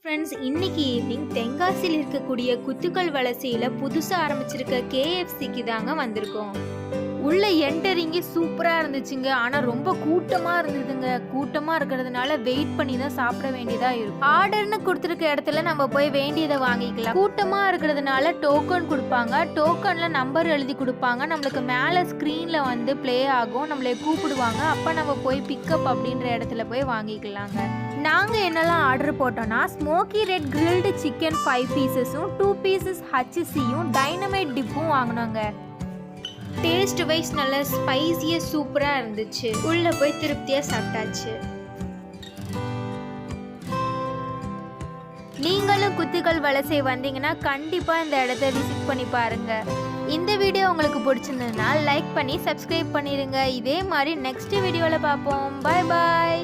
Friends, இன்னைக்கு evening தென்காசியில் இருக்கக்கூடிய குத்துக்கல் வலசையில் புதுசாக ஆரம்பிச்சிருக்க கேஎஃப்சிக்கு தாங்க வந்திருக்கோம். உள்ள என்டரிங்கே சூப்பராக இருந்துச்சுங்க. ஆனால் ரொம்ப கூட்டமாக இருந்ததுங்க. கூட்டமாக இருக்கிறதுனால வெயிட் பண்ணி தான் சாப்பிட வேண்டியதாக இருக்கும். ஆர்டர்னு கொடுத்துருக்க இடத்துல நம்ம போய் வேண்டியதை வாங்கிக்கலாம். கூட்டமாக இருக்கிறதுனால டோக்கன் கொடுப்பாங்க. டோக்கனில் நம்பர் எழுதி கொடுப்பாங்க. நம்மளுக்கு மேலே ஸ்க்ரீனில் வந்து ப்ளே ஆகும். நம்மளை கூப்பிடுவாங்க. அப்போ நம்ம போய் பிக்கப் அப்படின்ற இடத்துல போய் வாங்கிக்கலாங்க. நாங்கள் என்னெல்லாம் ஆர்டர் போட்டோம்னா ஸ்மோக்கி ரெட் கிரில்டு சிக்கன் 5 பீசஸும் 2 பீசஸ் ஹச்சிசியும் டைனமைட் டிப்பும் வாங்கினோங்க. டேஸ்ட் வைஸ் நல்ல ஸ்பைசியாக சூப்பராக இருந்துச்சு. உள்ளே போய் திருப்தியாக சாப்பிட்டாச்சு. நீங்களும் குத்துக்கல் வலசை வந்தீங்கன்னா கண்டிப்பாக இந்த இடத்த விசிட் பண்ணி பாருங்கள். இந்த வீடியோ உங்களுக்கு பிடிச்சிருந்ததுன்னா லைக் பண்ணி சப்ஸ்கிரைப் பண்ணிடுங்க. இதே மாதிரி நெக்ஸ்ட் வீடியோவில் பார்ப்போம். பாய் பாய்.